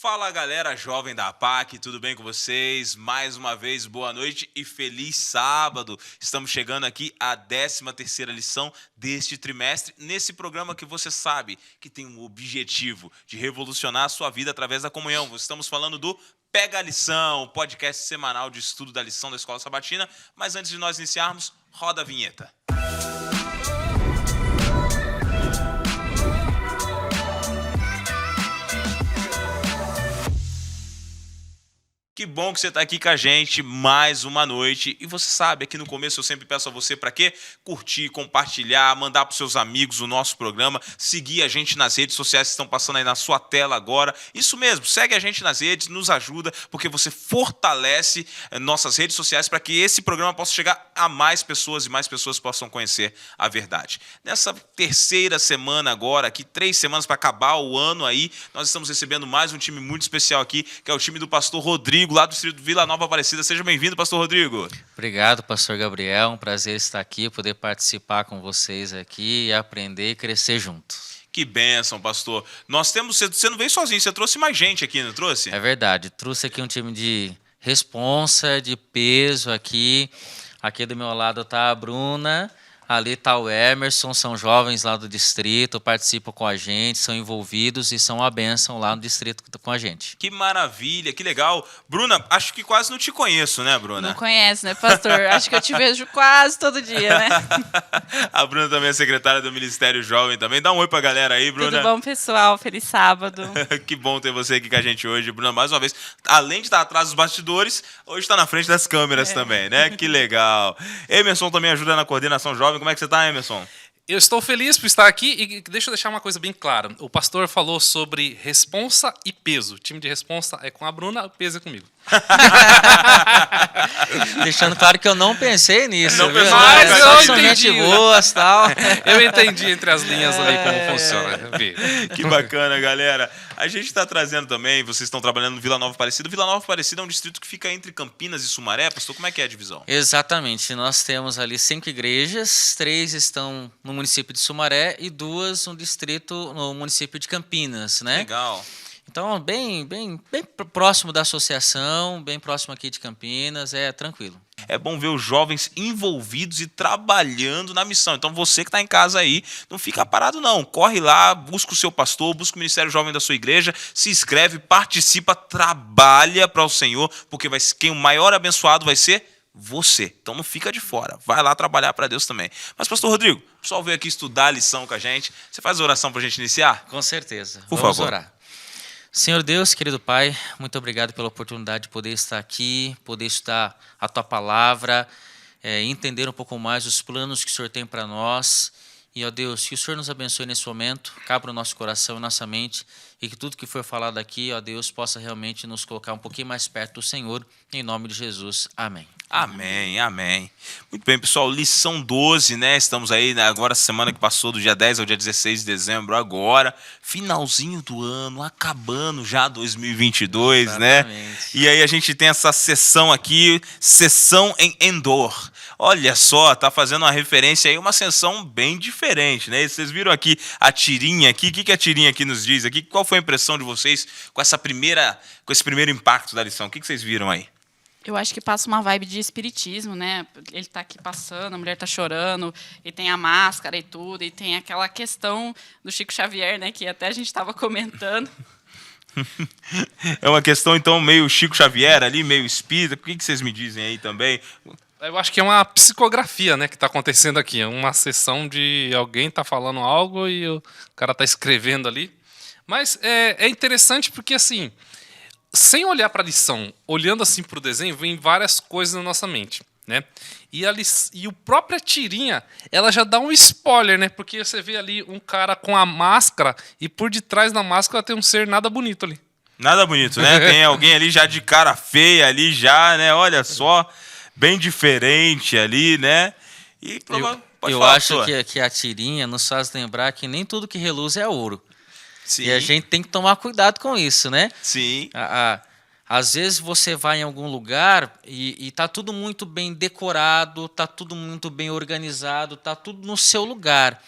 Fala galera jovem da PAC, tudo bem com vocês? Mais uma vez, boa noite e feliz sábado! Estamos chegando aqui à 13ª lição deste trimestre, nesse programa que você sabe que tem um objetivo de revolucionar a sua vida através da comunhão. Estamos falando do Pega a Lição, o podcast semanal de estudo da lição da Escola Sabatina. Mas antes de nós iniciarmos, roda a vinheta. Que bom que você está aqui com a gente mais uma noite. E você sabe, aqui no começo eu sempre peço a você para quê? Curtir, compartilhar, mandar para os seus amigos o nosso programa, seguir a gente nas redes sociais que estão passando aí na sua tela agora. Isso mesmo, segue a gente nas redes, nos ajuda, porque você fortalece nossas redes sociais para que esse programa possa chegar a mais pessoas e mais pessoas possam conhecer a verdade. Nessa terceira semana agora, aqui 3 semanas para acabar o ano aí, nós estamos recebendo mais um time muito especial aqui, que é o time do pastor Rodrigo, lá do distrito Vila Nova Aparecida. Seja bem-vindo, pastor Rodrigo. Obrigado, pastor Gabriel. Um prazer estar aqui, poder participar com vocês aqui e aprender e crescer juntos. Que bênção, pastor. Nós temos, você não veio sozinho, você trouxe mais gente aqui, não trouxe? É verdade. Trouxe aqui um time de responsa, de peso aqui. Aqui do meu lado está a Bruna. Ali está o Emerson, são jovens lá do distrito, participam com a gente, são envolvidos e são a bênção lá no distrito com a gente. Que maravilha, que legal. Bruna, acho que quase não te conheço, né, Bruna? Não conhece, né, pastor? Acho que eu te vejo quase todo dia, né? A Bruna também é secretária do Ministério Jovem também. Dá um oi pra galera aí, Bruna. Tudo bom, pessoal? Feliz sábado. Que bom ter você aqui com a gente hoje, Bruna, mais uma vez. Além de estar atrás dos bastidores, hoje está na frente das câmeras também, né? Que legal. Emerson também ajuda na coordenação jovem. Como é que você está, Emerson? Eu estou feliz por estar aqui e deixa eu deixar uma coisa bem clara. O pastor falou sobre responsa e peso. O time de responsa é com a Bruna, o peso é comigo. Deixando claro que eu não pensei nisso. Não viu? pensou, mas não, eu mas São gente entendi. boas, tal. Eu entendi entre as linhas ali como funciona. Vi. Que bacana, galera. A gente está trazendo também, vocês estão trabalhando no Vila Nova Aparecida. Vila Nova Aparecida é um distrito que fica entre Campinas e Sumaré. Pastor, como é que é a divisão? Exatamente. Nós temos ali 5 igrejas, 3 estão no município de Sumaré e 2 no distrito, no município de Campinas, né? Legal. Então, bem próximo da associação, bem próximo aqui de Campinas, é tranquilo. É bom ver os jovens envolvidos e trabalhando na missão. Então você que está em casa aí, não fica parado não. Corre lá, busca o seu pastor, busca o Ministério Jovem da sua igreja, se inscreve, participa, trabalha para o Senhor, porque quem o maior abençoado vai ser você. Então não fica de fora. Vai lá trabalhar para Deus também. Mas, pastor Rodrigo, o pessoal veio aqui estudar a lição com a gente. Você faz a oração para a gente iniciar? Com certeza. Por Vamos favor. orar. Senhor Deus, querido Pai, muito obrigado pela oportunidade de poder estar aqui, poder estudar a Tua Palavra, entender um pouco mais os planos que o Senhor tem para nós. E, ó Deus, que o Senhor nos abençoe nesse momento, cabra o nosso coração e nossa mente, e que tudo que for falado aqui, ó Deus, possa realmente nos colocar um pouquinho mais perto do Senhor, em nome de Jesus. Amém. Amém, amém. Muito bem, pessoal, lição 12, né? Estamos aí, né, agora, semana que passou, do dia 10 ao dia 16 de dezembro, agora, finalzinho do ano, acabando já 2022, né? Exatamente. E aí a gente tem essa sessão aqui, sessão em Endor. Olha só, tá fazendo uma referência aí, uma sessão bem diferente, né? Vocês viram aqui a tirinha aqui, o que a tirinha aqui nos diz aqui? Qual foi a impressão de vocês com esse primeiro impacto da lição? O que vocês viram aí? Eu acho que passa uma vibe de espiritismo, né? Ele tá aqui passando, a mulher tá chorando, e tem a máscara e tudo, e tem aquela questão do Chico Xavier, né? Que até a gente estava comentando. É uma questão, então, meio Chico Xavier ali, meio espírita. O que vocês me dizem aí também? Eu acho que é uma psicografia, né, que está acontecendo aqui. É uma sessão de alguém tá falando algo e o cara tá escrevendo ali. Mas é interessante porque, assim, sem olhar para a lição, olhando assim para o desenho, vem várias coisas na nossa mente, né? E o própria tirinha, ela já dá um spoiler, né? Porque você vê ali um cara com a máscara e por detrás da máscara tem um ser nada bonito ali. Nada bonito, né? Tem alguém ali já de cara feia ali já, né? Olha só, bem diferente ali, né? E pode Eu falar, acho pastor. que a tirinha nos faz lembrar que nem tudo que reluz é ouro. Sim, E a gente tem que tomar cuidado com isso, né? sim, Às vezes você vai em algum lugar e tá tudo muito bem decorado, tá tudo muito bem organizado, tá tudo no seu lugar.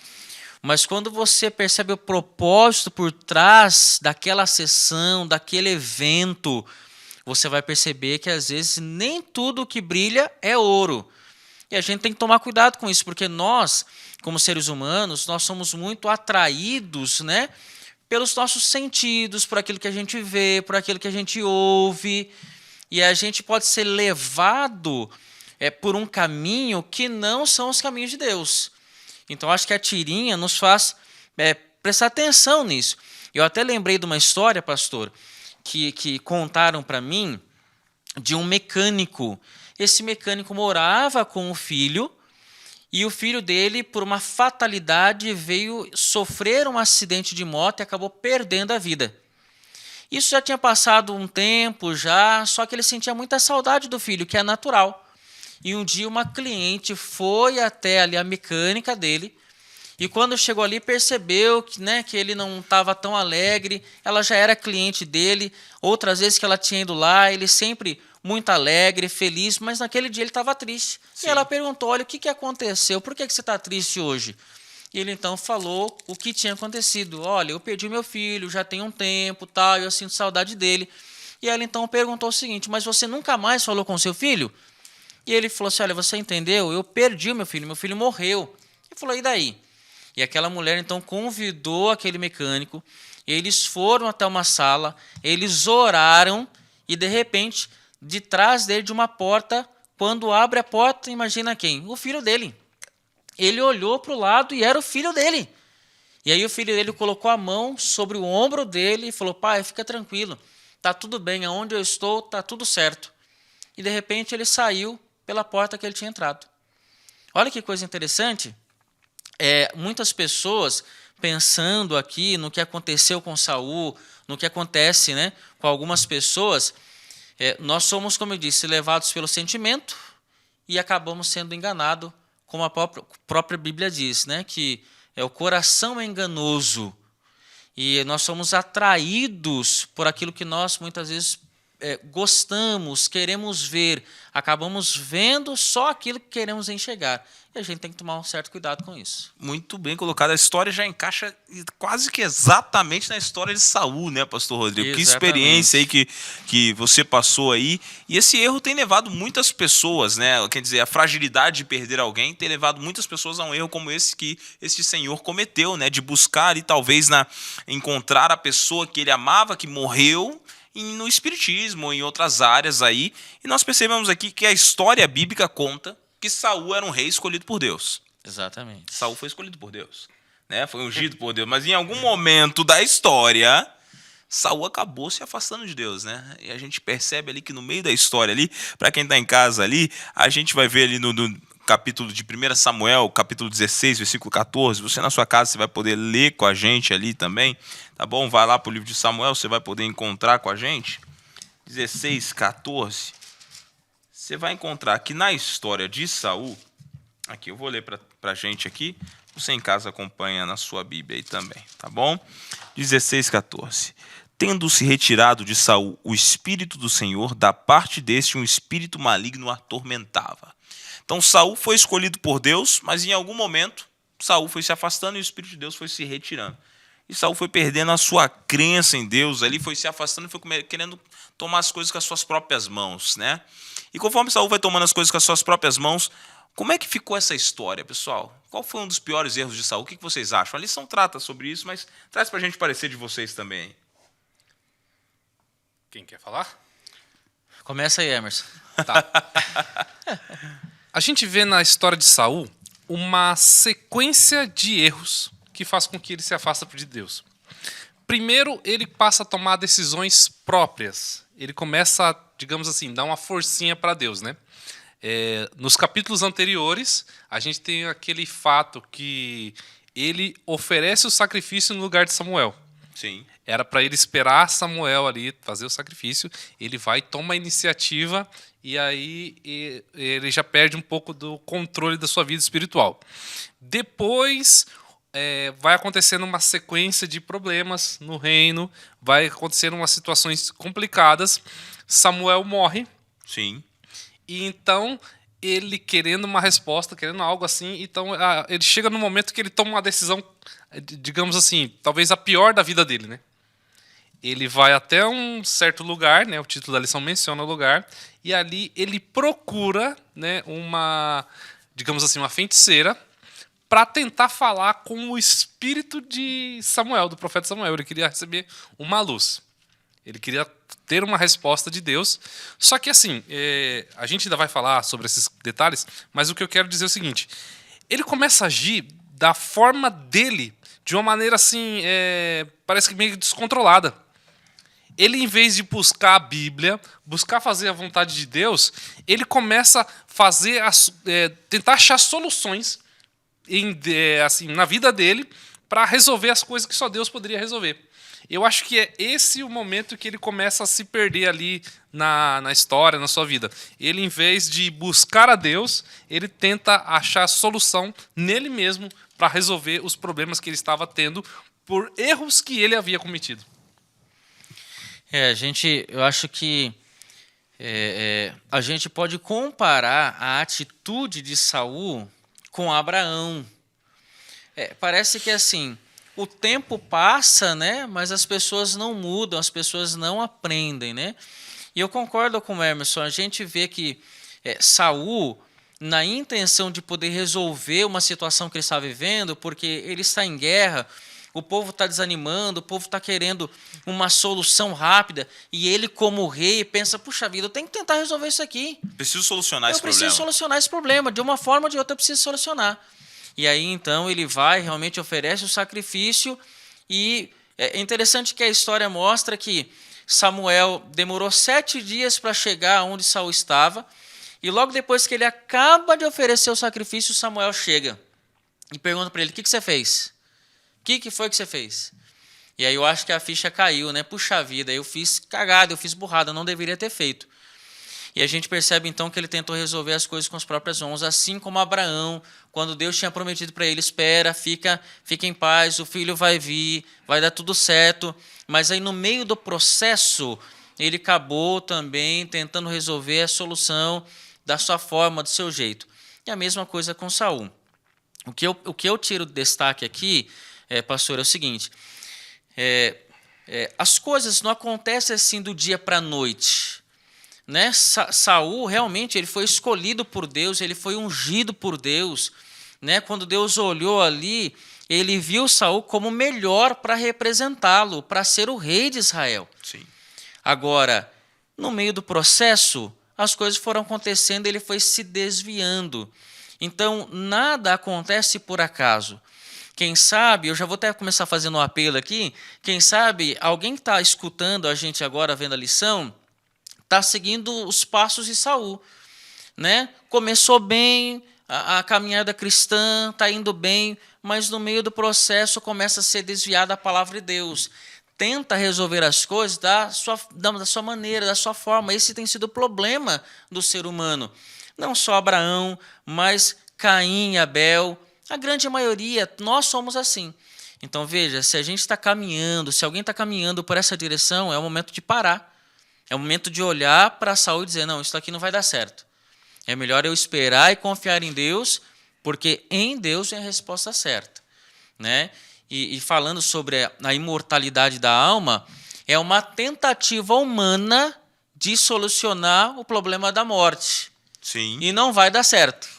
Mas quando você percebe o propósito por trás daquela sessão, daquele evento, você vai perceber que às vezes nem tudo que brilha é ouro. E a gente tem que tomar cuidado com isso, porque nós, como seres humanos, nós somos muito atraídos, né, pelos nossos sentidos, por aquilo que a gente vê, por aquilo que a gente ouve, e a gente pode ser levado por um caminho que não são os caminhos de Deus. Então, acho que a tirinha nos faz prestar atenção nisso. Eu até lembrei de uma história, pastor, que contaram para mim de um mecânico. Esse mecânico morava com o filho, e o filho dele, por uma fatalidade, veio sofrer um acidente de moto e acabou perdendo a vida. Isso já tinha passado um tempo já, só que ele sentia muita saudade do filho, que é natural. E um dia uma cliente foi até ali a mecânica dele, e quando chegou ali percebeu que ele não estava tão alegre. Ela já era cliente dele, outras vezes que ela tinha ido lá, ele sempre muito alegre, feliz, mas naquele dia ele estava triste. Sim. E ela perguntou, olha, o que aconteceu? Por que você está triste hoje? E ele então falou o que tinha acontecido. Olha, eu perdi meu filho, já tem um tempo, tal, eu sinto saudade dele. E ela então perguntou o seguinte, mas você nunca mais falou com seu filho? E ele falou assim, olha, você entendeu? Eu perdi o meu filho morreu. Ele falou, e daí? E aquela mulher então convidou aquele mecânico, eles foram até uma sala, eles oraram, e de repente, de trás dele de uma porta, quando abre a porta, imagina quem? O filho dele. Ele olhou para o lado e era o filho dele. E aí o filho dele colocou a mão sobre o ombro dele e falou, pai, fica tranquilo, está tudo bem, aonde eu estou está tudo certo. E de repente ele saiu pela porta que ele tinha entrado. Olha que coisa interessante. Muitas pessoas pensando aqui no que aconteceu com Saul, no que acontece, né, com algumas pessoas, nós somos, como eu disse, levados pelo sentimento e acabamos sendo enganados, como a própria Bíblia diz, né, que o coração é enganoso e nós somos atraídos por aquilo que nós muitas vezes gostamos, queremos ver, acabamos vendo só aquilo que queremos enxergar. E a gente tem que tomar um certo cuidado com isso. Muito bem colocado. A história já encaixa quase que exatamente na história de Saul, né, pastor Rodrigo? Exatamente. Que experiência aí que você passou aí. E esse erro tem levado muitas pessoas, né? Quer dizer, a fragilidade de perder alguém tem levado muitas pessoas a um erro como esse que este senhor cometeu, né? De buscar ali, talvez, encontrar a pessoa que ele amava, que morreu, no espiritismo ou em outras áreas aí. E nós percebemos aqui que a história bíblica conta que Saul era um rei escolhido por Deus. Exatamente. Saul foi escolhido por Deus, né? Foi ungido por Deus, mas em algum momento da história, Saul acabou se afastando de Deus, né? E a gente percebe ali que no meio da história ali, para quem está em casa ali, a gente vai ver ali no capítulo de 1 Samuel, capítulo 16, versículo 14, você na sua casa você vai poder ler com a gente ali também, tá bom? Vai lá para o livro de Samuel, você vai poder encontrar com a gente. 16, 14. Você vai encontrar que na história de Saul, aqui eu vou ler para a gente aqui, você em casa acompanha na sua Bíblia aí também, tá bom? 16, 14. Tendo-se retirado de Saul o espírito do Senhor, da parte deste um espírito maligno o atormentava. Então Saul foi escolhido por Deus, mas em algum momento Saul foi se afastando e o espírito de Deus foi se retirando. E Saul foi perdendo a sua crença em Deus, ali foi se afastando e foi querendo tomar as coisas com as suas próprias mãos, né? E conforme Saul vai tomando as coisas com as suas próprias mãos, como é que ficou essa história, pessoal? Qual foi um dos piores erros de Saul? O que vocês acham? A lição trata sobre isso, mas traz pra gente parecer de vocês também. Quem quer falar? Começa aí, Emerson. Tá. A gente vê na história de Saul uma sequência de erros que faz com que ele se afasta de Deus. Primeiro, ele passa a tomar decisões próprias. Ele começa a, digamos assim, dar uma forcinha para Deus, né? Nos capítulos anteriores, a gente tem aquele fato que ele oferece o sacrifício no lugar de Samuel. Sim. Era para ele esperar Samuel ali fazer o sacrifício. Ele vai, toma a iniciativa e aí ele já perde um pouco do controle da sua vida espiritual. Depois vai acontecendo uma sequência de problemas no reino, vai acontecendo umas situações complicadas. Samuel morre. Sim. E então ele querendo uma resposta, querendo algo assim. Então, ele chega no momento que ele toma uma decisão, digamos assim, talvez a pior da vida dele, né? Ele vai até um certo lugar, né? O título da lição menciona o lugar, e ali ele procura, né, digamos assim, uma feiticeira, para tentar falar com o espírito de Samuel, do profeta Samuel. Ele queria receber uma luz. Ele queria ter uma resposta de Deus. Só que assim, a gente ainda vai falar sobre esses detalhes, mas o que eu quero dizer é o seguinte: ele começa a agir da forma dele, de uma maneira assim, parece que meio descontrolada. Ele, em vez de buscar a Bíblia, buscar fazer a vontade de Deus, ele começa a fazer, tentar achar soluções assim, na vida dele para resolver as coisas que só Deus poderia resolver. Eu acho que é esse o momento que ele começa a se perder ali na história, na sua vida. Ele, em vez de buscar a Deus, ele tenta achar a solução nele mesmo para resolver os problemas que ele estava tendo por erros que ele havia cometido. Eu acho que a gente pode comparar a atitude de Saul com Abraão. Parece que assim, o tempo passa, né, mas as pessoas não mudam, as pessoas não aprendem, né? E eu concordo com o Emerson, a gente vê que Saul, na intenção de poder resolver uma situação que ele está vivendo, porque ele está em guerra, o povo está desanimando, o povo está querendo uma solução rápida, e ele, como rei, pensa, puxa vida, eu tenho que tentar resolver isso aqui. Preciso solucionar esse problema. Eu preciso solucionar esse problema, de uma forma ou de outra eu preciso solucionar. E aí, então, ele vai, realmente oferece o sacrifício, e é interessante que a história mostra que Samuel demorou 7 dias para chegar onde Saul estava, e logo depois que ele acaba de oferecer o sacrifício, Samuel chega e pergunta para ele, o que você fez? O que foi que você fez? E aí eu acho que a ficha caiu, né? Puxa vida, eu fiz cagada, eu fiz burrada, eu não deveria ter feito. E a gente percebe então que ele tentou resolver as coisas com as próprias mãos, assim como Abraão, quando Deus tinha prometido para ele, espera, fica em paz, o filho vai vir, vai dar tudo certo. Mas aí no meio do processo, ele acabou também tentando resolver a solução da sua forma, do seu jeito. E a mesma coisa com Saul. O que eu tiro de destaque aqui, pastor, é o seguinte: as coisas não acontecem assim do dia para a noite, né? Saul realmente ele foi escolhido por Deus, ele foi ungido por Deus, né? Quando Deus olhou ali, ele viu Saul como melhor para representá-lo, para ser o rei de Israel. Sim. Agora, no meio do processo, as coisas foram acontecendo, ele foi se desviando. Então, nada acontece por acaso. Quem sabe, eu já vou até começar fazendo um apelo aqui, quem sabe alguém que está escutando a gente agora, vendo a lição, está seguindo os passos de Saul, né? Começou bem a caminhada cristã, está indo bem, mas no meio do processo começa a ser desviado da palavra de Deus. Tenta resolver as coisas da sua maneira, da sua forma. Esse tem sido o problema do ser humano. Não só Abraão, mas Caim e Abel. A grande maioria, nós somos assim. Então, veja, se a gente está caminhando, se alguém está caminhando por essa direção, é o momento de parar. É o momento de olhar para Saul e dizer, não, isso aqui não vai dar certo. É melhor eu esperar e confiar em Deus, porque em Deus vem a resposta certa, né? E falando sobre a imortalidade da alma, é uma tentativa humana de solucionar o problema da morte. Sim. E não vai dar certo.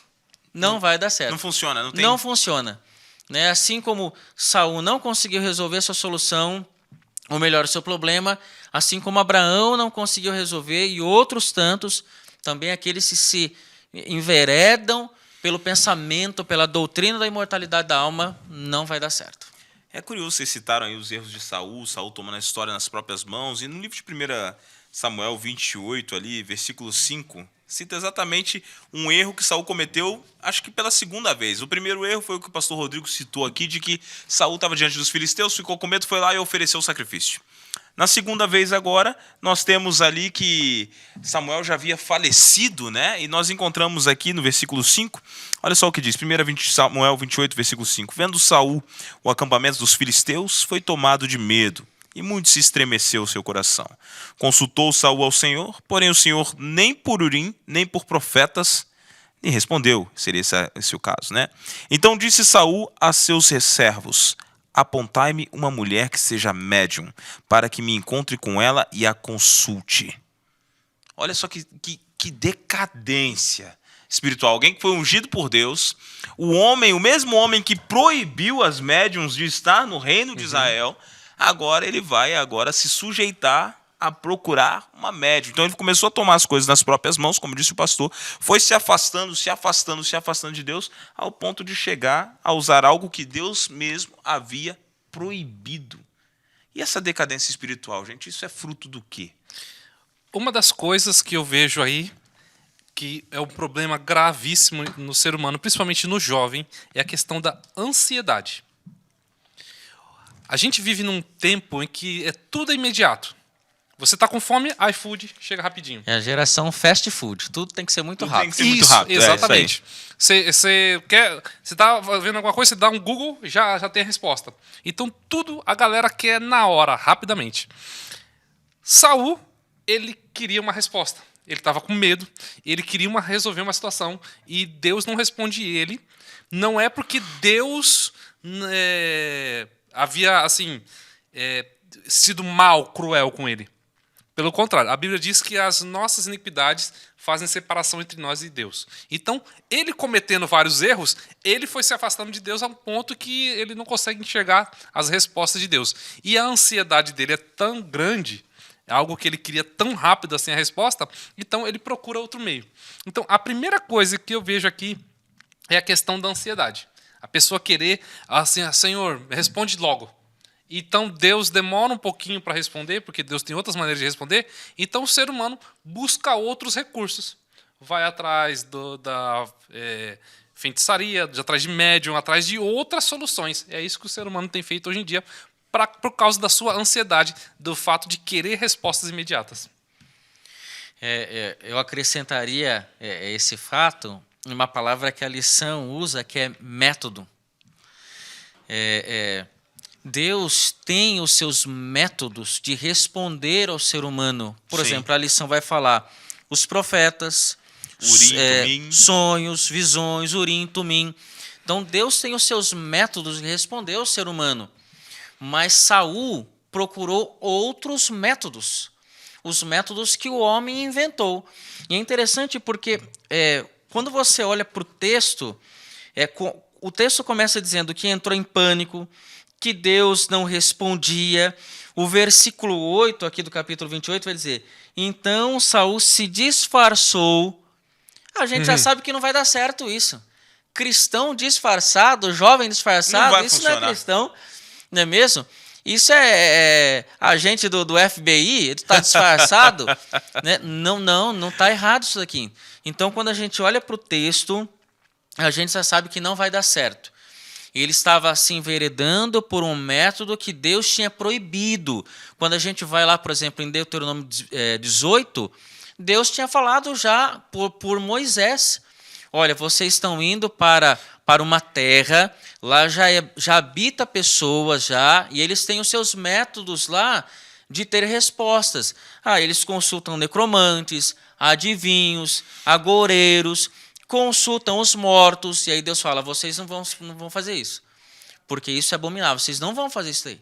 Não vai dar certo. Não funciona. Não funciona. Né? Assim como Saul não conseguiu resolver a sua solução, ou melhor, o seu problema, assim como Abraão não conseguiu resolver, e outros tantos, também aqueles que se enveredam pelo pensamento, pela doutrina da imortalidade da alma, não vai dar certo. É curioso, vocês citaram aí os erros de Saul tomando a história nas próprias mãos, e no livro de 1 Samuel 28, ali, versículo 5, cita exatamente um erro que Saul cometeu, acho que pela segunda vez. O primeiro erro foi o que o pastor Rodrigo citou aqui, de que Saul estava diante dos filisteus, ficou com medo, foi lá e ofereceu o sacrifício. Na segunda vez agora, nós temos ali que Samuel já havia falecido, né? E nós encontramos aqui no versículo 5, olha só o que diz, 1 Samuel 28, versículo 5. Vendo Saul o acampamento dos filisteus, foi tomado de medo, e muito se estremeceu o seu coração. Consultou Saul ao Senhor, porém o Senhor nem por Urim, nem por profetas E respondeu, seria esse o caso, né? Então disse Saul a seus servos: apontai-me uma mulher que seja médium, para que me encontre com ela e a consulte. Olha só que decadência espiritual. Alguém que foi ungido por Deus, o mesmo homem que proibiu as médiums de estar no reino de Israel, agora ele vai se sujeitar a procurar uma médium. Então ele começou a tomar as coisas nas próprias mãos, como disse o pastor, foi se afastando de Deus, ao ponto de chegar a usar algo que Deus mesmo havia proibido. E essa decadência espiritual, gente, isso é fruto do quê? Uma das coisas que eu vejo aí, que é um problema gravíssimo no ser humano, principalmente no jovem, é a questão da ansiedade. A gente vive num tempo em que tudo é imediato. Você está com fome, iFood chega rapidinho. É a geração fast food. Tudo tem que ser muito rápido. Tem que ser muito rápido. Exatamente. Você está vendo alguma coisa, você dá um Google, já tem a resposta. Então tudo a galera quer na hora, rapidamente. Saul, ele queria uma resposta. Ele estava com medo, ele queria resolver uma situação e Deus não responde ele. Não é porque Deus havia sido cruel com ele. Pelo contrário, a Bíblia diz que as nossas iniquidades fazem separação entre nós e Deus. Então, ele cometendo vários erros, ele foi se afastando de Deus a um ponto que ele não consegue enxergar as respostas de Deus. E a ansiedade dele é tão grande, é algo que ele queria tão rápido assim a resposta, então ele procura outro meio. Então, a primeira coisa que eu vejo aqui é a questão da ansiedade. A pessoa querer, Senhor, responde logo. Então Deus demora um pouquinho para responder, porque Deus tem outras maneiras de responder. Então o ser humano busca outros recursos. Vai atrás da feitiçaria, atrás de médium, atrás de outras soluções. É isso que o ser humano tem feito hoje em dia, por causa da sua ansiedade, do fato de querer respostas imediatas. Eu acrescentaria esse fato em uma palavra que a lição usa, que é método. Deus tem os seus métodos de responder ao ser humano. Por exemplo, a lição vai falar os profetas, Urim, sonhos, visões, Urim, Tumim. Então, Deus tem os seus métodos de responder ao ser humano. Mas Saul procurou outros métodos, os métodos que o homem inventou. E é interessante porque quando você olha para o texto começa dizendo que entrou em pânico, que Deus não respondia. O versículo 8 aqui do capítulo 28 vai dizer: então Saul se disfarçou. A gente já sabe que não vai dar certo isso. Cristão disfarçado, jovem disfarçado, isso não é cristão, não é mesmo? Isso é agente do FBI, ele está disfarçado. Né? Não está errado isso daqui. Então, quando a gente olha para o texto, a gente já sabe que não vai dar certo. Ele estava se enveredando por um método que Deus tinha proibido. Quando a gente vai lá, por exemplo, em Deuteronômio 18, Deus tinha falado já por Moisés: olha, vocês estão indo para uma terra, lá já habita pessoas, e eles têm os seus métodos lá de ter respostas. Eles consultam necromantes, adivinhos, agoureiros, consultam os mortos, e aí Deus fala: vocês não vão fazer isso, porque isso é abominável, vocês não vão fazer isso aí.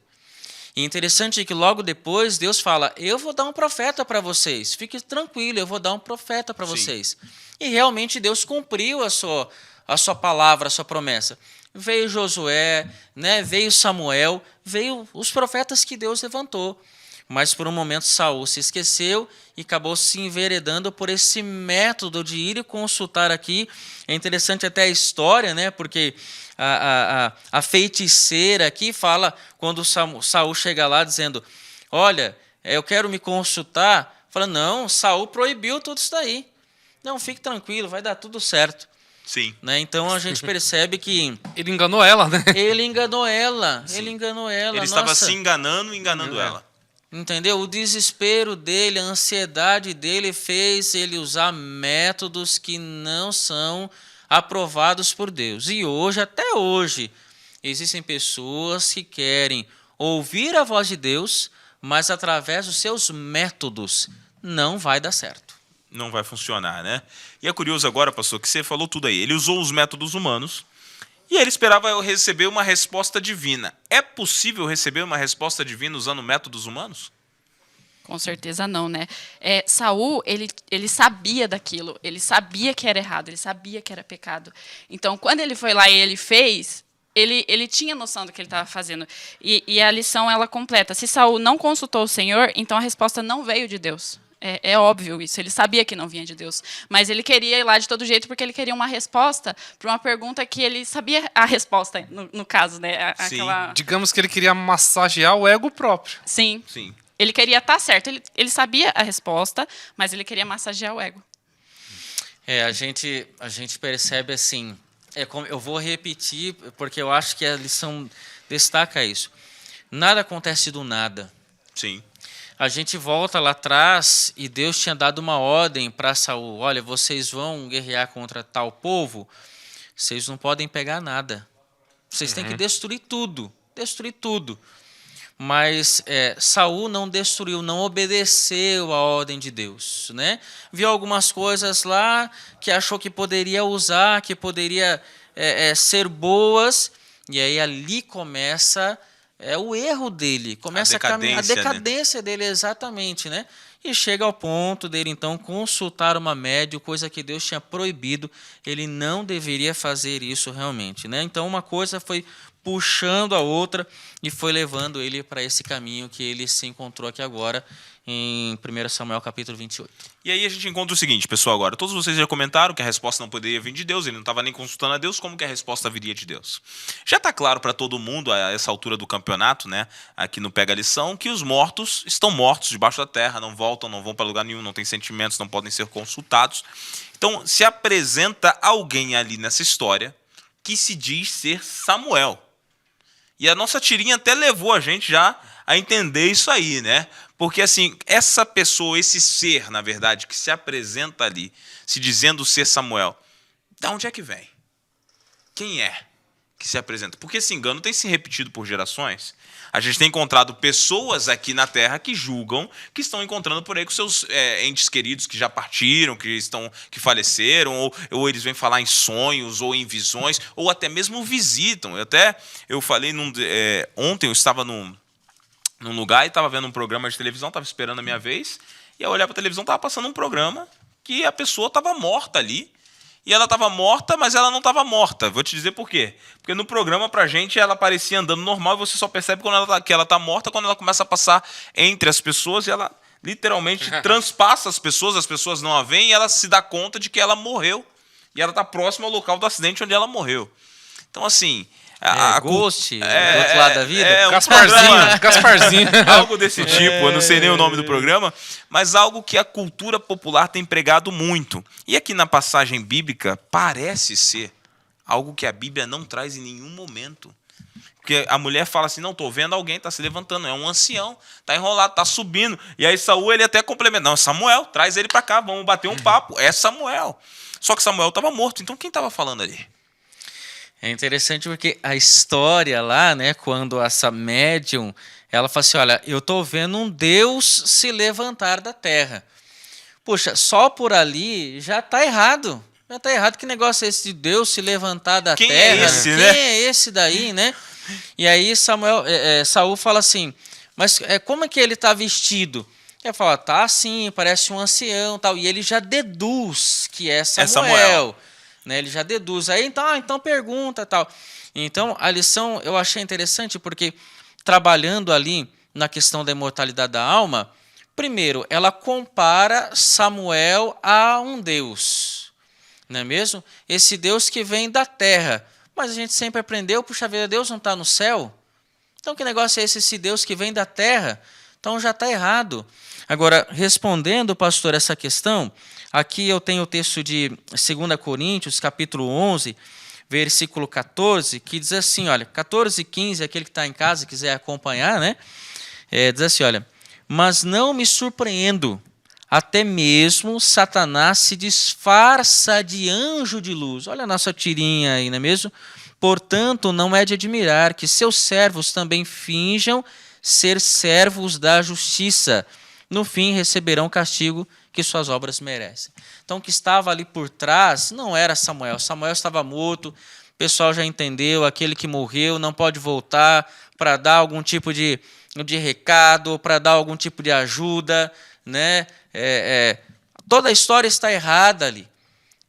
E interessante é que logo depois Deus fala: eu vou dar um profeta para vocês, fique tranquilo, eu vou dar um profeta para vocês. E realmente Deus cumpriu a sua palavra, a sua promessa. Veio Josué, né, veio Samuel, veio os profetas que Deus levantou. Mas por um momento Saul se esqueceu e acabou se enveredando por esse método de ir e consultar aqui. É interessante até a história, né? Porque a feiticeira aqui fala, quando Saul chega lá dizendo: olha, eu quero me consultar. Fala: não, Saul proibiu tudo isso daí. Não, fique tranquilo, vai dar tudo certo. Sim. Né? Então a gente percebe que ele enganou ela, né? Ele enganou ela. Ele estava se enganando ela. Entendeu? O desespero dele, a ansiedade dele fez ele usar métodos que não são aprovados por Deus. E hoje, até hoje, existem pessoas que querem ouvir a voz de Deus, mas através dos seus métodos não vai dar certo. Não vai funcionar, né? E é curioso agora, pastor, que você falou tudo aí. Ele usou os métodos humanos e ele esperava receber uma resposta divina. É possível receber uma resposta divina usando métodos humanos? Com certeza não, né? Saul, ele sabia daquilo, ele sabia que era errado, ele sabia que era pecado. Então, quando ele foi lá e ele fez, ele tinha noção do que ele estava fazendo. E a lição, ela completa. Se Saul não consultou o Senhor, então a resposta não veio de Deus. É óbvio isso, ele sabia que não vinha de Deus. Mas ele queria ir lá de todo jeito porque ele queria uma resposta para uma pergunta que ele sabia a resposta, no caso, né? Sim. Digamos que ele queria massagear o ego próprio. Sim. Sim. Ele queria estar certo. Ele sabia a resposta, mas ele queria massagear o ego. A gente percebe assim. Eu vou repetir, porque eu acho que a lição destaca isso. Nada acontece do nada. Sim. A gente volta lá atrás e Deus tinha dado uma ordem para Saul. Olha, vocês vão guerrear contra tal povo, vocês não podem pegar nada. Vocês têm que destruir tudo. Destruir tudo. Mas Saul não destruiu, não obedeceu à ordem de Deus, né? Viu algumas coisas lá que achou que poderia usar, que poderia ser boas, e aí ali começa o erro dele, começa a decadência dele, exatamente, né? E chega ao ponto dele, então, consultar uma médium, coisa que Deus tinha proibido, ele não deveria fazer isso realmente, né? Então, uma coisa foi puxando a outra e foi levando ele para esse caminho que ele se encontrou aqui agora em 1 Samuel capítulo 28. E aí a gente encontra o seguinte, pessoal, agora. Todos vocês já comentaram que a resposta não poderia vir de Deus, ele não estava nem consultando a Deus, como que a resposta viria de Deus? Já está claro para todo mundo, a essa altura do campeonato, né, aqui no Pega a Lição, que os mortos estão mortos debaixo da terra, não voltam, não vão para lugar nenhum, não têm sentimentos, não podem ser consultados. Então, se apresenta alguém ali nessa história que se diz ser Samuel. E a nossa tirinha até levou a gente já a entender isso aí, né? Porque, assim, essa pessoa, esse ser, na verdade, que se apresenta ali, se dizendo ser Samuel, de onde é que vem? Quem é que se apresenta? Porque esse engano tem se repetido por gerações. A gente tem encontrado pessoas aqui na Terra que julgam que estão encontrando por aí com seus entes queridos que já partiram, que faleceram, ou eles vêm falar em sonhos, ou em visões, ou até mesmo visitam. Eu falei, ontem eu estava num lugar e estava vendo um programa de televisão, estava esperando a minha vez, e ao olhar para a televisão estava passando um programa que a pessoa estava morta ali. E ela estava morta, mas ela não estava morta. Vou te dizer por quê. Porque no programa, pra gente, ela parecia andando normal e você só percebe que ela está morta quando ela começa a passar entre as pessoas e ela literalmente transpassa as pessoas não a veem e ela se dá conta de que ela morreu. E ela está próxima ao local do acidente onde ela morreu. Então, assim... Ghost, do outro lado da vida? Gasparzinho. Algo desse tipo, eu não sei nem o nome do programa, mas algo que a cultura popular tem pregado muito. E aqui na passagem bíblica parece ser algo que a Bíblia não traz em nenhum momento. Porque a mulher fala assim, não, estou vendo alguém, está se levantando, é um ancião, está enrolado, está subindo. E aí Saul, ele até complementa, não, é Samuel, traz ele para cá, vamos bater um papo, é Samuel. Só que Samuel estava morto, então quem estava falando ali? É interessante porque a história lá, né, quando essa médium, ela fala assim, olha, eu estou vendo um Deus se levantar da terra. Puxa, só por ali já está errado. Já está errado. Que negócio é esse de Deus se levantar da terra? É esse, Quem né? é esse daí, né? E aí Saul fala assim, mas como é que ele está vestido? Ele fala, tá assim, parece um ancião, tal. E ele já deduz que é Samuel. Né, ele já deduz. Aí, então pergunta tal. Então, a lição eu achei interessante porque, trabalhando ali na questão da imortalidade da alma, primeiro, ela compara Samuel a um Deus. Não é mesmo? Esse Deus que vem da terra. Mas a gente sempre aprendeu, puxa vida, Deus não está no céu? Então, que negócio é esse Deus que vem da terra? Então, já está errado. Agora, respondendo, pastor, essa questão... Aqui eu tenho o texto de 2 Coríntios, capítulo 11, versículo 14, que diz assim, olha, 14 e 15, aquele que está em casa quiser acompanhar, né? Diz assim, olha, mas não me surpreendo, até mesmo Satanás se disfarça de anjo de luz. Olha a nossa tirinha aí, não é mesmo? Portanto, não é de admirar que seus servos também finjam ser servos da justiça, no fim receberão o castigo que suas obras merecem. Então, o que estava ali por trás não era Samuel. Samuel estava morto, o pessoal já entendeu, aquele que morreu não pode voltar para dar algum tipo de recado, para dar algum tipo de ajuda, né? Toda a história está errada ali.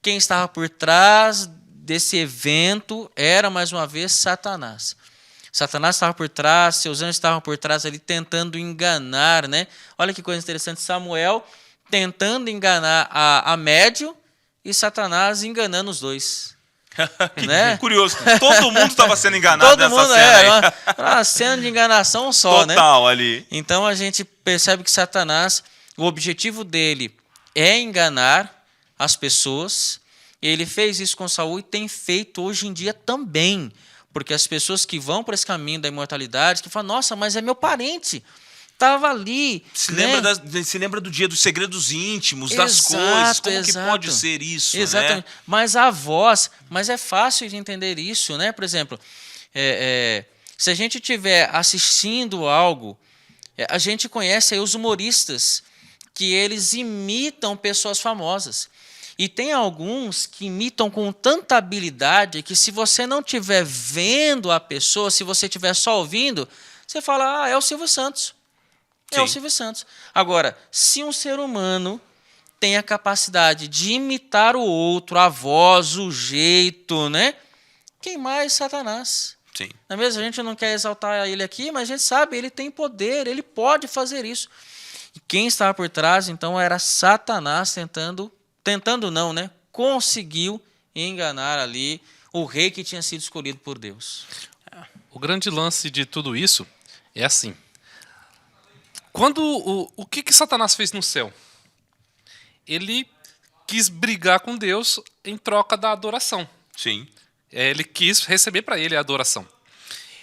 Quem estava por trás desse evento era, mais uma vez, Satanás. Satanás estava por trás, seus anjos estavam por trás ali tentando enganar, né? Olha que coisa interessante, Samuel tentando enganar a médium e Satanás enganando os dois. Que né? curioso. Todo mundo estava sendo enganado Todo nessa mundo cena aí. uma cena de enganação só, Total ali. Então a gente percebe que Satanás, o objetivo dele é enganar as pessoas. Ele fez isso com Saul e tem feito hoje em dia também. Porque as pessoas que vão para esse caminho da imortalidade, que falam, nossa, mas é meu parente, estava ali. Se né? lembra do dia dos segredos íntimos, das coisas. Como que pode ser isso? Exatamente. Né? Mas a voz, mas é fácil de entender isso, né? Por exemplo, se a gente estiver assistindo algo, a gente conhece aí os humoristas, que eles imitam pessoas famosas. E tem alguns que imitam com tanta habilidade que se você não estiver vendo a pessoa, se você estiver só ouvindo, você fala, é o Silvio Santos. É o Silvio Santos. Agora, se um ser humano tem a capacidade de imitar o outro, a voz, o jeito, né? Quem mais? Satanás. Sim. Não é mesmo? A gente não quer exaltar ele aqui, mas a gente sabe, ele tem poder, ele pode fazer isso. E quem estava por trás, então, era Satanás tentando não, né? Conseguiu enganar ali o rei que tinha sido escolhido por Deus. O grande lance de tudo isso é assim. Quando o que Satanás fez no céu? Ele quis brigar com Deus em troca da adoração. Sim. Ele quis receber para ele a adoração.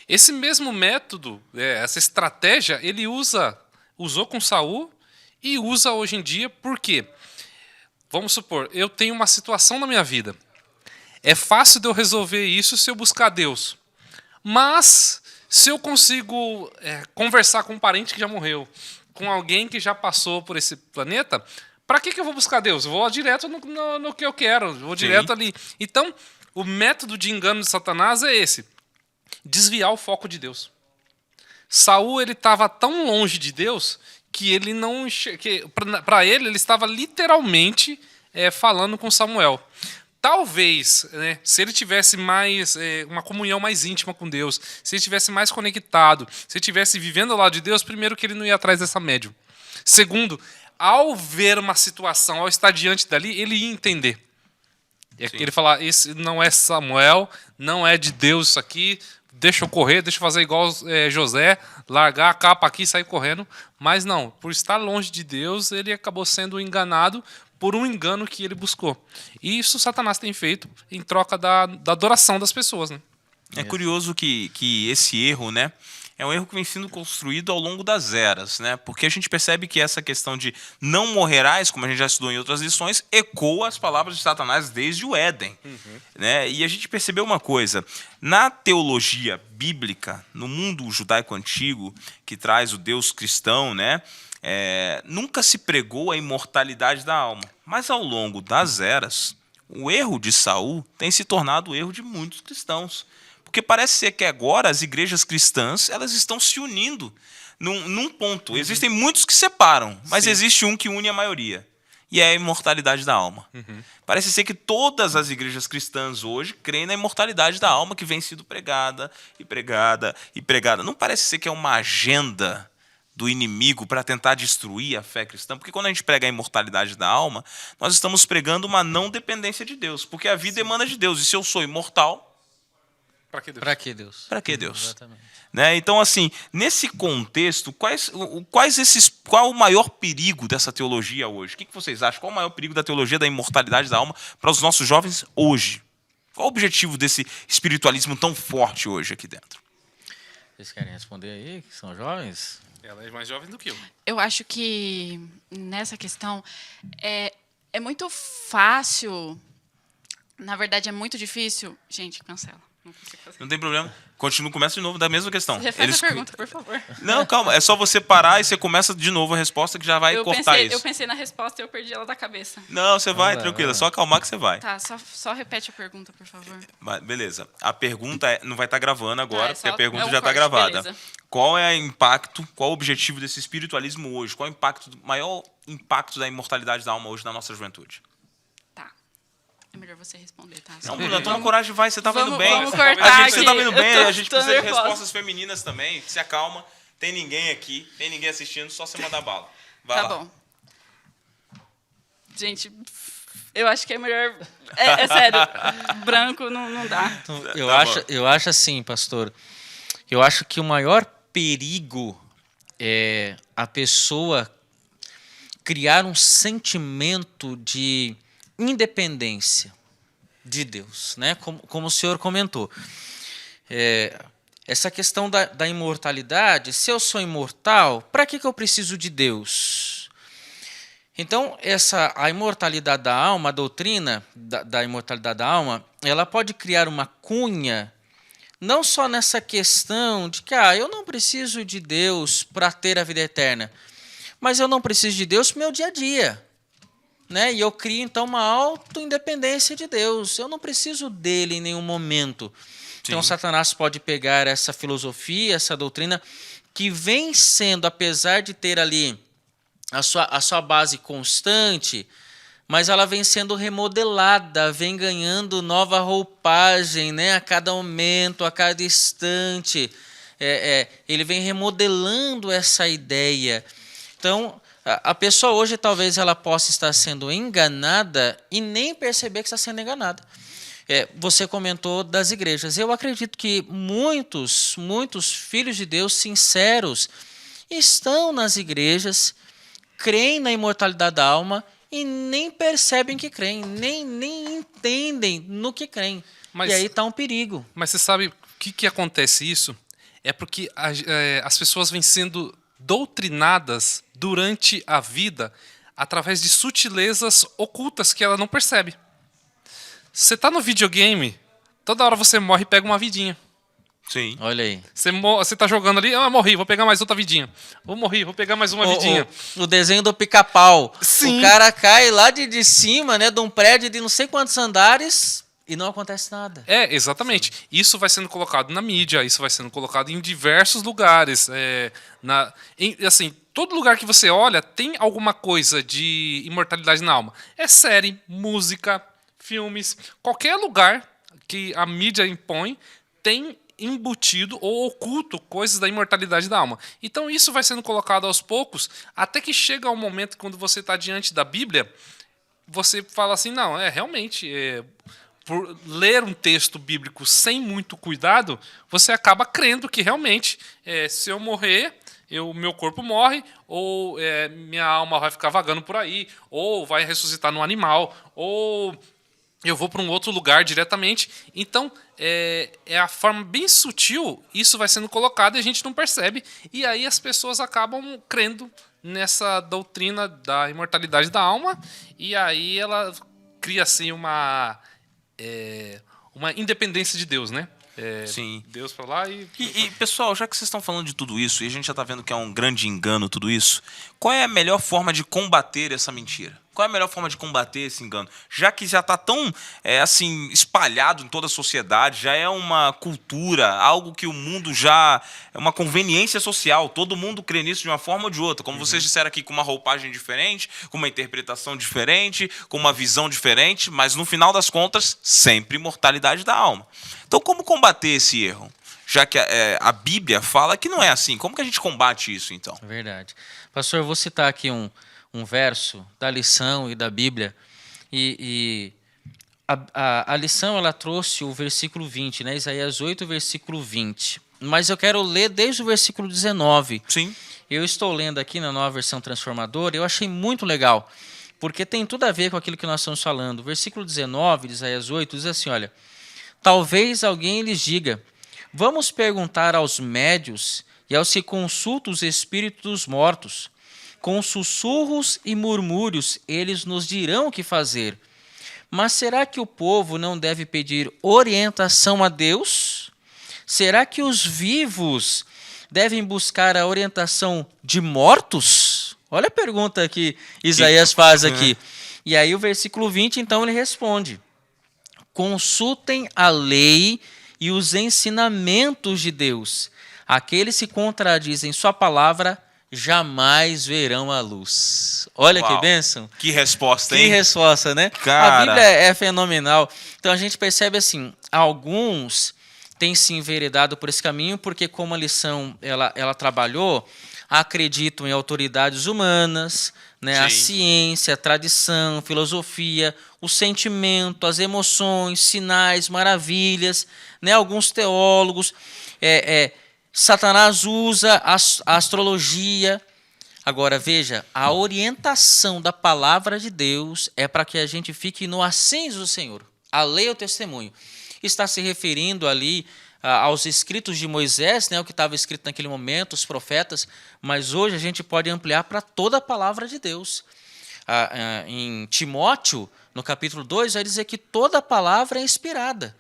Esse mesmo método, essa estratégia, ele usou com Saul e usa hoje em dia. Por quê? Vamos supor, eu tenho uma situação na minha vida. É fácil de eu resolver isso se eu buscar Deus. Mas, se eu consigo conversar com um parente que já morreu, com alguém que já passou por esse planeta, para que eu vou buscar Deus? Eu vou direto no que eu quero, vou direto ali. Então, o método de engano de Satanás é esse: desviar o foco de Deus. Saul, ele estava tão longe de Deus que ele não, para ele estava literalmente falando com Samuel. Talvez, né, se ele tivesse mais uma comunhão mais íntima com Deus, se ele tivesse mais conectado, se ele estivesse vivendo ao lado de Deus, primeiro que ele não ia atrás dessa médium. Segundo, ao ver uma situação, ao estar diante dali, ele ia entender. Ele falar, esse não é Samuel, não é de Deus isso aqui, deixa eu correr, deixa eu fazer igual José, largar a capa aqui e sair correndo. Mas não, por estar longe de Deus, ele acabou sendo enganado por um engano que ele buscou. E isso Satanás tem feito em troca da adoração das pessoas. Né? É curioso que esse erro, né, é um erro que vem sendo construído ao longo das eras, né? Porque a gente percebe que essa questão de não morrerás, como a gente já estudou em outras lições, ecoa as palavras de Satanás desde o Éden. Né? E a gente percebeu uma coisa: na teologia bíblica, no mundo judaico antigo, que traz o Deus cristão, né, nunca se pregou a imortalidade da alma. Mas ao longo das eras, o erro de Saul tem se tornado o erro de muitos cristãos. Porque parece ser que agora as igrejas cristãs elas estão se unindo num ponto. Existem muitos que separam, mas existe um que une a maioria. E é a imortalidade da alma. Parece ser que todas as igrejas cristãs hoje creem na imortalidade da alma que vem sendo pregada e pregada e pregada. Não parece ser que é uma agenda do inimigo para tentar destruir a fé cristã? Porque quando a gente prega a imortalidade da alma, nós estamos pregando uma não dependência de Deus. Porque a vida emana de Deus. E se eu sou imortal... Para que Deus? Para que Deus? Para que Deus? Exatamente. Né? Então, assim, nesse contexto, qual o maior perigo dessa teologia hoje? O que vocês acham? Qual o maior perigo da teologia da imortalidade da alma para os nossos jovens hoje? Qual o objetivo desse espiritualismo tão forte hoje aqui dentro? Vocês querem responder aí, que são jovens? Ela é mais jovem do que eu. Eu acho que nessa questão é muito fácil, na verdade é muito difícil. Gente, cancela. Não consigo fazer. Não tem problema. Começa de novo da mesma questão. Repete a pergunta, por favor. Não, calma. É só você parar e você começa de novo a resposta que já vai cortar isso. Eu pensei na resposta e eu perdi ela da cabeça. Não, você vai, Vai, tranquilo. É vai. só acalmar que você vai. Tá, só repete a pergunta, por favor. Beleza. A pergunta não vai estar gravando agora, é porque a só- pergunta é um já está corte, gravada. beleza. Qual é o impacto, qual o objetivo desse espiritualismo hoje? Qual é o maior impacto da imortalidade da alma hoje na nossa juventude? Tá. É melhor você responder, tá? Não, Bruna, toma coragem, vai. Você tá indo bem. Vamos cortar Você tá aqui. indo bem. Eu A gente tô precisa de nervosa. respostas femininas também. Se acalma. Tem ninguém aqui, tem ninguém assistindo, só você mandar bala. Vai Tá lá. bom. Gente, eu acho que é melhor... É sério, branco não dá. Eu, Tá acho, bom. eu acho assim, pastor, eu acho que o maior perigo é a pessoa criar um sentimento de independência de Deus, né? Como o senhor comentou. Essa questão da imortalidade, se eu sou imortal, para que eu preciso de Deus? Então, a imortalidade da alma, a doutrina da imortalidade da alma, ela pode criar uma cunha, não só nessa questão de que eu não preciso de Deus para ter a vida eterna, mas eu não preciso de Deus para o meu dia a dia. Né? E eu crio, então, uma auto-independência de Deus. Eu não preciso dele em nenhum momento. Então, Satanás pode pegar essa filosofia, essa doutrina, que vem sendo, apesar de ter ali a sua base constante, mas ela vem sendo remodelada, vem ganhando nova roupagem, né? A cada momento, a cada instante. Ele vem remodelando essa ideia. Então, a pessoa hoje talvez ela possa estar sendo enganada e nem perceber que está sendo enganada. Você comentou das igrejas. Eu acredito que muitos filhos de Deus sinceros estão nas igrejas, creem na imortalidade da alma e nem percebem que creem, nem entendem no que creem. Mas- e aí está um perigo. Mas você sabe o que acontece isso? É porque as pessoas vêm sendo doutrinadas durante a vida através de sutilezas ocultas que ela não percebe. Você tá no videogame, toda hora você morre e pega uma vidinha. Sim. Olha aí. Você tá jogando ali, morri, vou pegar mais outra vidinha. Vou pegar mais uma vidinha. O desenho do pica-pau. Sim. O cara cai lá de cima, né, de um prédio de não sei quantos andares e não acontece nada. Exatamente. Isso vai sendo colocado na mídia, isso vai sendo colocado em diversos lugares. Assim, todo lugar que você olha tem alguma coisa de imortalidade na alma. É série, música, filmes, qualquer lugar que a mídia impõe tem embutido ou oculto coisas da imortalidade da alma. Então isso vai sendo colocado aos poucos, até que chega um momento quando você está diante da Bíblia, você fala assim, não, realmente, por ler um texto bíblico sem muito cuidado, você acaba crendo que realmente, se eu morrer, meu corpo morre, ou minha alma vai ficar vagando por aí, ou vai ressuscitar num animal, ou eu vou para um outro lugar diretamente. Então, é a forma bem sutil, isso vai sendo colocado e a gente não percebe. E aí as pessoas acabam crendo nessa doutrina da imortalidade da alma. E aí ela cria assim uma independência de Deus, né? Sim. Deus para lá e... E, pessoal, já que vocês estão falando de tudo isso, e a gente já está vendo que é um grande engano tudo isso, qual é a melhor forma de combater essa mentira? Qual é a melhor forma de combater esse engano? Já que já está tão assim, espalhado em toda a sociedade, já é uma cultura, algo que o mundo já... É uma conveniência social, todo mundo crê nisso de uma forma ou de outra. Como vocês disseram aqui, com uma roupagem diferente, com uma interpretação diferente, com uma visão diferente, mas no final das contas, sempre imortalidade da alma. Então, como combater esse erro? Já que a Bíblia fala que não é assim. Como que a gente combate isso, então? É verdade. Pastor, eu vou citar aqui um verso da lição e da Bíblia. E a lição ela trouxe o versículo 20, né? Isaías 8, versículo 20. Mas eu quero ler desde o versículo 19. Sim. Eu estou lendo aqui na Nova Versão Transformadora e eu achei muito legal, porque tem tudo a ver com aquilo que nós estamos falando. O versículo 19 de Isaías 8 diz assim, olha, talvez alguém lhes diga, vamos perguntar aos médios e aos que consultam os espíritos dos mortos. Com sussurros e murmúrios eles nos dirão o que fazer. Mas será que o povo não deve pedir orientação a Deus? Será que os vivos devem buscar a orientação de mortos? Olha a pergunta que Isaías faz aqui. E aí o versículo 20, então, ele responde: consultem a lei e os ensinamentos de Deus. Aqueles que contradizem sua palavra jamais verão a luz. Olha Uau, que bênção. Que resposta, Que hein? resposta, né? Cara. A Bíblia é fenomenal. Então a gente percebe assim, alguns têm se enveredado por esse caminho, porque como a lição ela trabalhou, acreditam em autoridades humanas, né? A Sim. ciência, a tradição, filosofia, o sentimento, as emoções, sinais, maravilhas, né? Alguns teólogos, Satanás usa a astrologia. Agora, veja, a orientação da palavra de Deus é para que a gente fique no ascenso do Senhor. A lei é o testemunho. Está se referindo ali aos escritos de Moisés, né, o que estava escrito naquele momento, os profetas, mas hoje a gente pode ampliar para toda a palavra de Deus. Em Timóteo, no capítulo 2, vai dizer que toda a palavra é inspirada.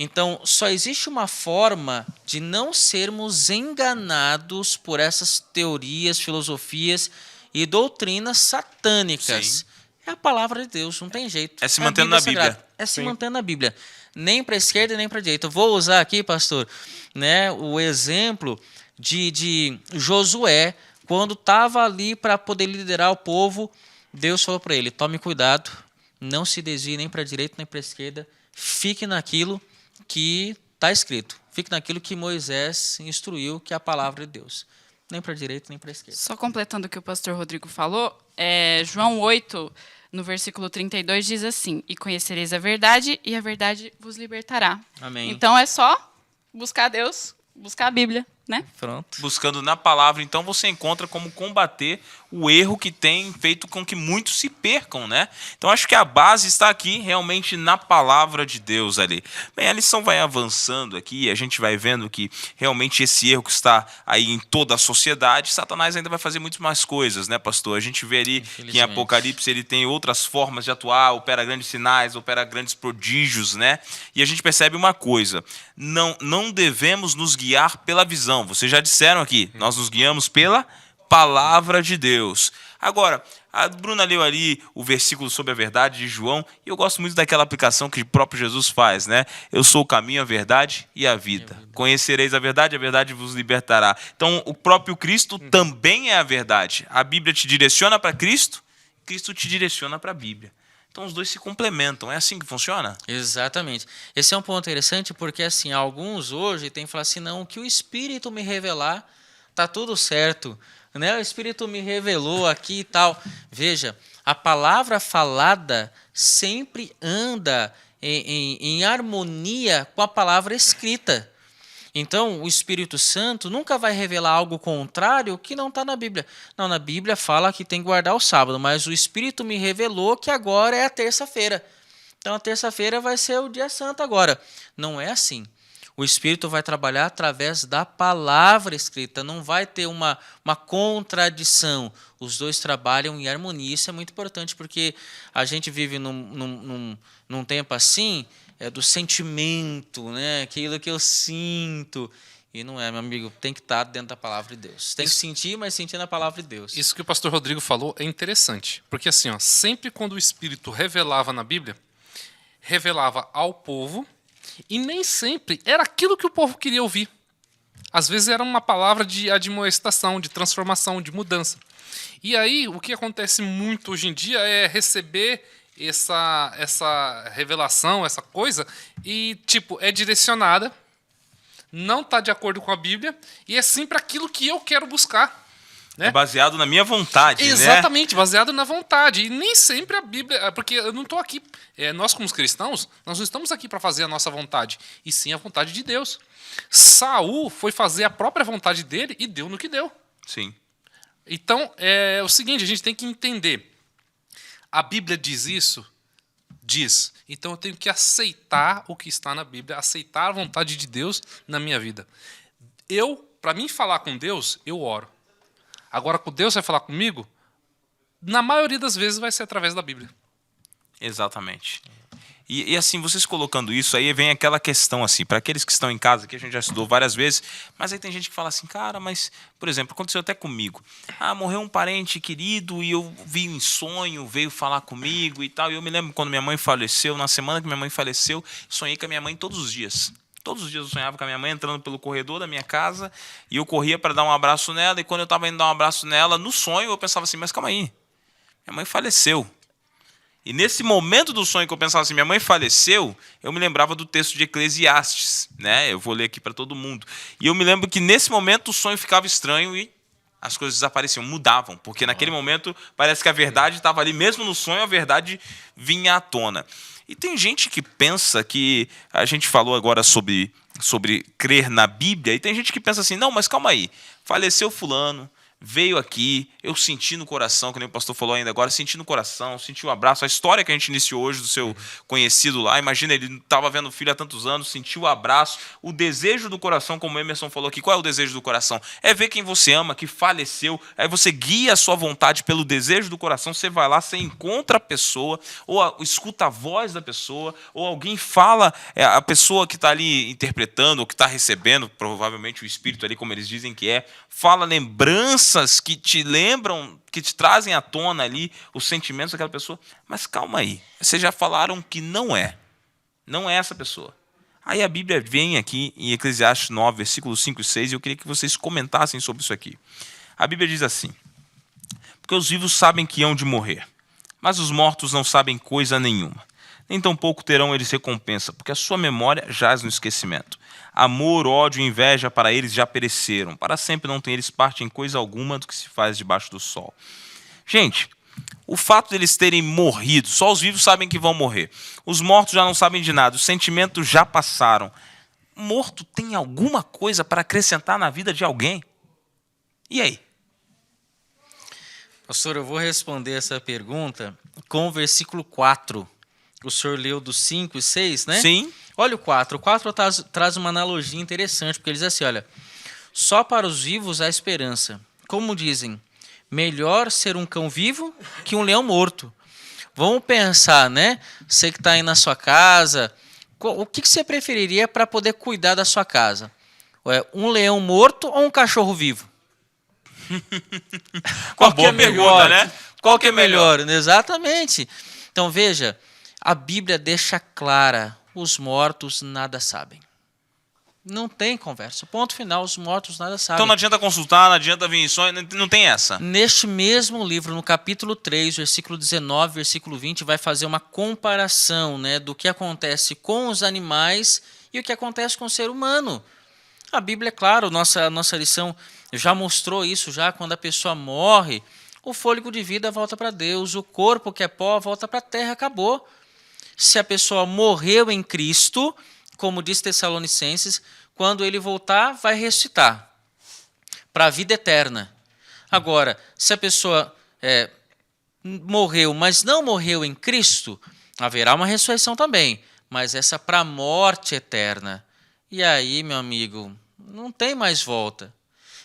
Então, só existe uma forma de não sermos enganados por essas teorias, filosofias e doutrinas satânicas. Sim. É a palavra de Deus, não tem jeito. É se a mantendo na Sagrada. Bíblia. É se mantendo na Bíblia. Nem para a esquerda nem para a direita. Eu vou usar aqui, pastor, né, o exemplo de Josué, quando estava ali para poder liderar o povo, Deus falou para ele: tome cuidado, não se desvie nem para a direita nem para a esquerda, fique naquilo que está escrito. Fique naquilo que Moisés instruiu, que é a palavra de Deus. Nem para a direita, nem para a esquerda. Só completando o que o pastor Rodrigo falou, João 8, no versículo 32, diz assim: e conhecereis a verdade, e a verdade vos libertará. Amém. Então é só buscar Deus, buscar a Bíblia, né? Pronto. Buscando na palavra, então você encontra como combater o erro que tem feito com que muitos se percam, né? Então acho que a base está aqui realmente na palavra de Deus ali. Bem, a lição vai avançando aqui e a gente vai vendo que realmente esse erro que está aí em toda a sociedade, Satanás ainda vai fazer muito mais coisas, né, pastor? A gente vê ali que em Apocalipse ele tem outras formas de atuar, opera grandes sinais, opera grandes prodígios, né? E a gente percebe uma coisa: não devemos nos guiar pela visão. Vocês já disseram aqui, nós nos guiamos pela palavra de Deus. Agora, a Bruna leu ali o versículo sobre a verdade de João, e eu gosto muito daquela aplicação que o próprio Jesus faz, né? Eu sou o caminho, a verdade e a vida. Conhecereis a verdade vos libertará. Então, o próprio Cristo também é a verdade. A Bíblia te direciona para Cristo, Cristo te direciona para a Bíblia. Então, os dois se complementam. É assim que funciona? Exatamente. Esse é um ponto interessante porque, assim, alguns hoje têm falado assim: não, o que o Espírito me revelar, tá tudo certo, né? O Espírito me revelou aqui e tal. Veja, a palavra falada sempre anda em harmonia com a palavra escrita. Então, o Espírito Santo nunca vai revelar algo contrário que não está na Bíblia. Não, na Bíblia fala que tem que guardar o sábado, mas o Espírito me revelou que agora é a terça-feira. Então, a terça-feira vai ser o dia santo agora. Não é assim. O Espírito vai trabalhar através da palavra escrita, não vai ter uma contradição. Os dois trabalham em harmonia. Isso é muito importante, porque a gente vive num tempo assim, do sentimento, né? Aquilo que eu sinto. E não é, meu amigo, tem que estar dentro da palavra de Deus. Tem que sentir, mas sentir na palavra de Deus. Isso que o pastor Rodrigo falou é interessante, porque assim, sempre quando o Espírito revelava na Bíblia, revelava ao povo, e nem sempre era aquilo que o povo queria ouvir. Às vezes era uma palavra de admoestação, de transformação, de mudança. E aí, o que acontece muito hoje em dia é receber essa revelação, essa coisa, e tipo, é direcionada, não está de acordo com a Bíblia, e é sempre aquilo que eu quero buscar. Né? É baseado na minha vontade, Exatamente, baseado na vontade. E nem sempre a Bíblia... Porque eu não estou aqui... nós, como cristãos, nós não estamos aqui para fazer a nossa vontade, e sim a vontade de Deus. Saul foi fazer a própria vontade dele e deu no que deu. Sim. Então, é o seguinte, a gente tem que entender. A Bíblia diz isso? Diz. Então eu tenho que aceitar o que está na Bíblia, aceitar a vontade de Deus na minha vida. Para mim falar com Deus, eu oro. Agora, quando Deus vai falar comigo, na maioria das vezes vai ser através da Bíblia. Exatamente. E assim, vocês colocando isso, aí vem aquela questão assim, para aqueles que estão em casa, que a gente já estudou várias vezes, mas aí tem gente que fala assim, cara, mas, por exemplo, aconteceu até comigo. Morreu um parente querido e eu vi em sonho, veio falar comigo e tal. E eu me lembro quando minha mãe faleceu, na semana que minha mãe faleceu, sonhei com a minha mãe todos os dias. Todos os dias eu sonhava com a minha mãe entrando pelo corredor da minha casa e eu corria para dar um abraço nela. E quando eu estava indo dar um abraço nela, no sonho eu pensava assim, mas calma aí, minha mãe faleceu. E nesse momento do sonho que eu pensava assim, minha mãe faleceu, eu me lembrava do texto de Eclesiastes, né? Eu vou ler aqui para todo mundo. E eu me lembro que nesse momento o sonho ficava estranho e as coisas desapareciam, mudavam, porque naquele momento parece que a verdade estava ali, mesmo no sonho a verdade vinha à tona. E tem gente que pensa que, a gente falou agora sobre crer na Bíblia, e tem gente que pensa assim, não, mas calma aí, faleceu fulano, veio aqui, eu senti no coração, que nem o pastor falou ainda agora, senti no coração, senti o abraço, a história que a gente iniciou hoje do seu conhecido lá, imagina, ele estava vendo o filho há tantos anos, sentiu o abraço, o desejo do coração, como o Emerson falou aqui, qual é o desejo do coração? É ver quem você ama, que faleceu, aí você guia a sua vontade pelo desejo do coração, você vai lá, você encontra a pessoa, ou escuta a voz da pessoa, ou alguém fala, a pessoa que está ali interpretando, ou que está recebendo, provavelmente o espírito ali, como eles dizem que fala lembranças que te lembram, que te trazem à tona ali os sentimentos daquela pessoa. Mas calma aí, vocês já falaram que não é essa pessoa. Aí a Bíblia vem aqui em Eclesiastes 9, versículos 5 e 6, e eu queria que vocês comentassem sobre isso aqui. A Bíblia diz assim, porque os vivos sabem que hão de morrer, mas os mortos não sabem coisa nenhuma. Nem tampouco terão eles recompensa, porque a sua memória jaz no esquecimento. Amor, ódio e inveja para eles já pereceram. Para sempre não tem eles parte em coisa alguma do que se faz debaixo do sol. Gente, o fato deles terem morrido, só os vivos sabem que vão morrer. Os mortos já não sabem de nada, os sentimentos já passaram. Morto tem alguma coisa para acrescentar na vida de alguém? E aí? Pastor, eu vou responder essa pergunta com o versículo 4. O senhor leu do 5 e 6, né? Sim. Olha o 4. O 4 traz uma analogia interessante, porque ele diz assim, olha, só para os vivos há esperança. Como dizem, melhor ser um cão vivo que um leão morto. Vamos pensar, né? Você que está aí na sua casa, o que você preferiria para poder cuidar da sua casa? Um leão morto ou um cachorro vivo? Qual que é melhor, né? Qual que é melhor? Exatamente. Então, veja, a Bíblia deixa clara, os mortos nada sabem. Não tem conversa. Ponto final, os mortos nada sabem. Então não adianta consultar, não adianta vir em sonho, não tem essa. Neste mesmo livro, no capítulo 3, versículo 19, versículo 20, vai fazer uma comparação, né, do que acontece com os animais e o que acontece com o ser humano. A Bíblia, é claro, nossa lição já mostrou isso, já quando a pessoa morre, o fôlego de vida volta para Deus, o corpo que é pó volta para a terra, acabou. Se a pessoa morreu em Cristo, como diz Tessalonicenses, quando ele voltar, vai ressuscitar para a vida eterna. Agora, se a pessoa morreu, mas não morreu em Cristo, haverá uma ressurreição também, mas essa para a morte eterna. E aí, meu amigo, não tem mais volta.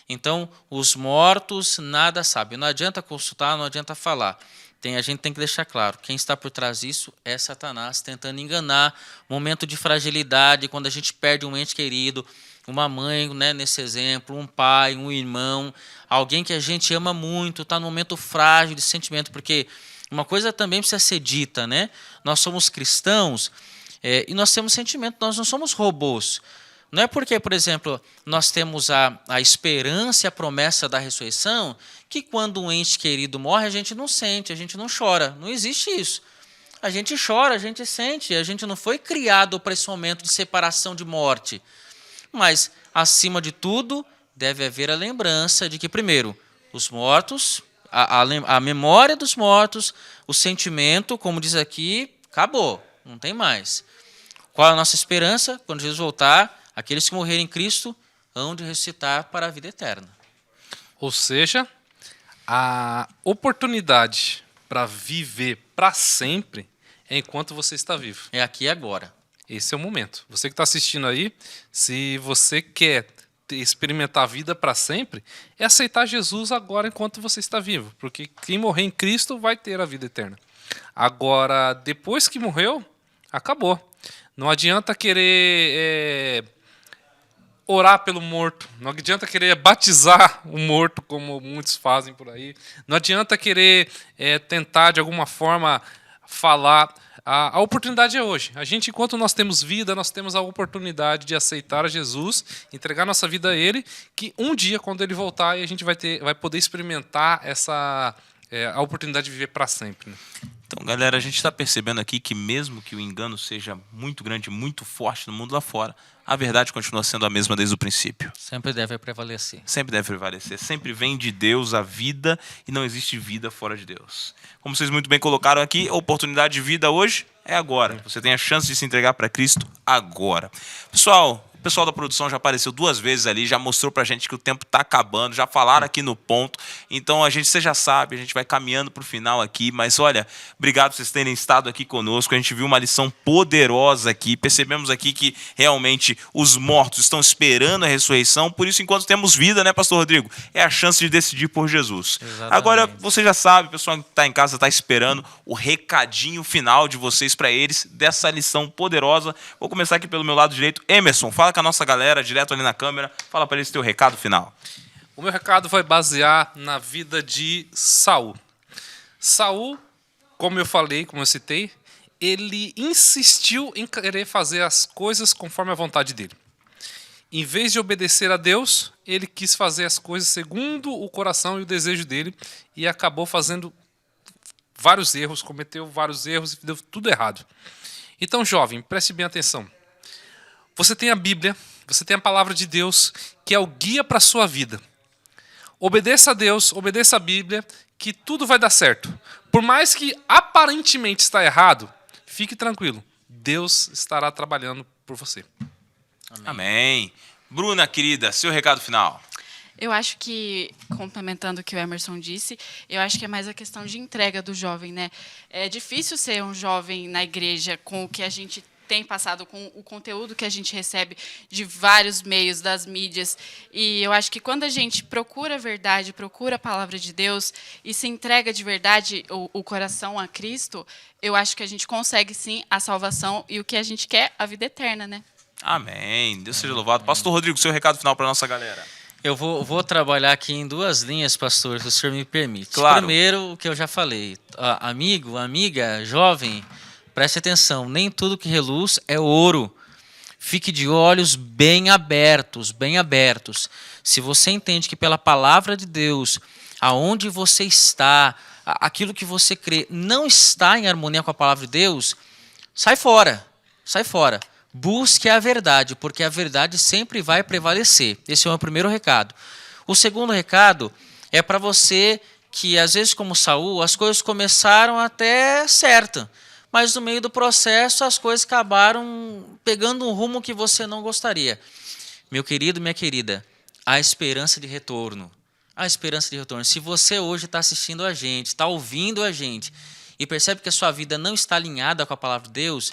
Então, os mortos nada sabem. Não adianta consultar, não adianta falar. A gente tem que deixar claro, quem está por trás disso é Satanás, tentando enganar, momento de fragilidade, quando a gente perde um ente querido, uma mãe, né, nesse exemplo, um pai, um irmão, alguém que a gente ama muito, está num momento frágil de sentimento, porque uma coisa também precisa ser dita, né? Nós somos cristãos e nós temos sentimento, nós não somos robôs. Não é porque, por exemplo, nós temos a esperança e a promessa da ressurreição que quando um ente querido morre, a gente não sente, a gente não chora. Não existe isso. A gente chora, a gente sente. A gente não foi criado para esse momento de separação, de morte. Mas, acima de tudo, deve haver a lembrança de que, primeiro, os mortos, a memória dos mortos, o sentimento, como diz aqui, acabou, não tem mais. Qual é a nossa esperança? Quando Jesus voltar, aqueles que morrerem em Cristo hão de ressuscitar para a vida eterna. Ou seja, a oportunidade para viver para sempre é enquanto você está vivo. É aqui e agora. Esse é o momento. Você que está assistindo aí, se você quer experimentar a vida para sempre, é aceitar Jesus agora enquanto você está vivo. Porque quem morrer em Cristo vai ter a vida eterna. Agora, depois que morreu, acabou. Não adianta querer orar pelo morto. Não adianta querer batizar o morto, como muitos fazem por aí. Não adianta querer tentar, de alguma forma, falar. A oportunidade é hoje. A gente, enquanto nós temos vida, nós temos a oportunidade de aceitar a Jesus, entregar nossa vida a Ele, que um dia, quando Ele voltar, a gente vai poder experimentar a oportunidade de viver para sempre. Né? Então, galera, a gente está percebendo aqui que mesmo que o engano seja muito grande, muito forte no mundo lá fora, a verdade continua sendo a mesma desde o princípio. Sempre deve prevalecer. Sempre deve prevalecer. Sempre vem de Deus a vida e não existe vida fora de Deus. Como vocês muito bem colocaram aqui, a oportunidade de vida hoje é agora. Você tem a chance de se entregar para Cristo agora. Pessoal, o pessoal da produção já apareceu 2 vezes ali, já mostrou pra gente que o tempo tá acabando, já falaram aqui no ponto. Então você já sabe, a gente vai caminhando pro final aqui, mas olha, obrigado por vocês terem estado aqui conosco. A gente viu uma lição poderosa aqui. Percebemos aqui que realmente os mortos estão esperando a ressurreição. Por isso, enquanto temos vida, né, pastor Rodrigo? É a chance de decidir por Jesus. Exatamente. Agora, você já sabe, o pessoal que tá em casa tá esperando o recadinho final de vocês para eles dessa lição poderosa. Vou começar aqui pelo meu lado direito. Emerson, fala com a nossa galera, direto ali na câmera. Fala para eles teu recado final. O meu recado vai basear na vida de Saul. Saul, como eu falei, como eu citei, ele insistiu em querer fazer as coisas conforme a vontade dele. Em vez de obedecer a Deus, ele quis fazer as coisas segundo o coração e o desejo dele e acabou fazendo vários erros, cometeu vários erros e deu tudo errado. Então, jovem, preste bem atenção. Você tem a Bíblia, você tem a palavra de Deus, que é o guia para a sua vida. Obedeça a Deus, obedeça a Bíblia, que tudo vai dar certo. Por mais que aparentemente está errado, fique tranquilo. Deus estará trabalhando por você. Amém. Bruna, querida, seu recado final. Eu acho que, complementando o que o Emerson disse, eu acho que é mais a questão de entrega do jovem, né? É difícil ser um jovem na igreja com o que a gente tem passado, com o conteúdo que a gente recebe de vários meios, das mídias. E eu acho que quando a gente procura a verdade, procura a palavra de Deus e se entrega de verdade o coração a Cristo, eu acho que a gente consegue, sim, a salvação e o que a gente quer, a vida eterna, né? Amém. Deus seja louvado. Pastor Rodrigo, seu recado final para nossa galera. Eu vou trabalhar aqui em 2 linhas, pastor, se o senhor me permite. Claro. Primeiro, o que eu já falei. Amigo, amiga, jovem, preste atenção. Nem tudo que reluz é ouro. Fique de olhos bem abertos, bem abertos. Se você entende que pela palavra de Deus, aonde você está, aquilo que você crê, não está em harmonia com a palavra de Deus, sai fora, sai fora. Busque a verdade, porque a verdade sempre vai prevalecer. Esse é o meu primeiro recado. O segundo recado é para você que, às vezes, como Saul, as coisas começaram até certo, mas no meio do processo as coisas acabaram pegando um rumo que você não gostaria. Meu querido, minha querida, há esperança de retorno. Há esperança de retorno. Se você hoje está assistindo a gente, está ouvindo a gente e percebe que a sua vida não está alinhada com a palavra de Deus,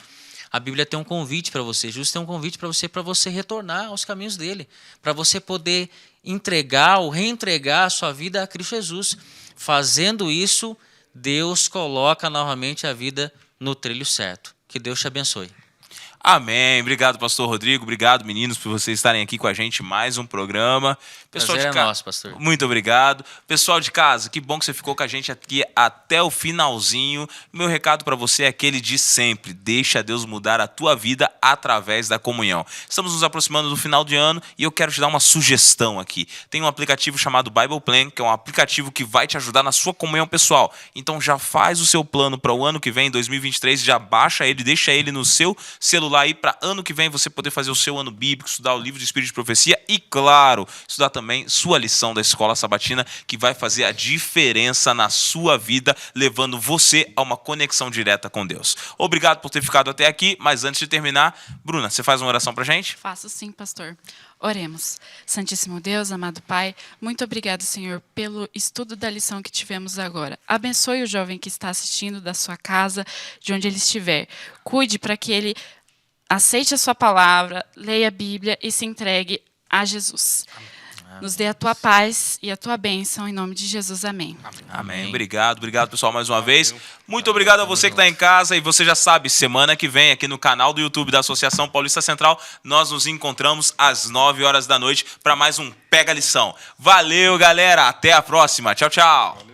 a Bíblia tem um convite para você. Jesus tem um convite para você retornar aos caminhos dele, para você poder entregar ou reentregar a sua vida a Cristo Jesus. Fazendo isso, Deus coloca novamente a vida no trilho certo. Que Deus te abençoe. Amém. Obrigado, pastor Rodrigo. Obrigado, meninos, por vocês estarem aqui com a gente. Mais um programa. Pessoal Prazer de é nosso, pastor. Muito obrigado. Pessoal de casa, que bom que você ficou com a gente aqui até o finalzinho. Meu recado para você é aquele de sempre. Deixa Deus mudar a tua vida através da comunhão. Estamos nos aproximando do final de ano e eu quero te dar uma sugestão aqui. Tem um aplicativo chamado Bible Plan, que é um aplicativo que vai te ajudar na sua comunhão pessoal. Então já faz o seu plano para o ano que vem, 2023, já baixa ele, deixa ele no seu celular aí para ano que vem você poder fazer o seu ano bíblico, estudar o livro de Espírito de Profecia e, claro, estudar também sua lição da Escola Sabatina, que vai fazer a diferença na sua vida, levando você a uma conexão direta com Deus. Obrigado por ter ficado até aqui, mas antes de terminar, Bruna, você faz uma oração pra gente? Faço sim, pastor. Oremos. Santíssimo Deus, amado Pai, muito obrigado, Senhor, pelo estudo da lição que tivemos agora. Abençoe o jovem que está assistindo da sua casa, de onde ele estiver. Cuide para que ele aceite a sua palavra, leia a Bíblia e se entregue a Jesus. Nos dê a tua paz e a tua bênção, em nome de Jesus. Amém. Amém. Obrigado, pessoal, mais uma vez. Muito obrigado a você que está em casa. E você já sabe, semana que vem, aqui no canal do YouTube da Associação Paulista Central, nós nos encontramos às 9 horas da noite para mais um Pega Lição. Valeu, galera. Até a próxima. Tchau, tchau.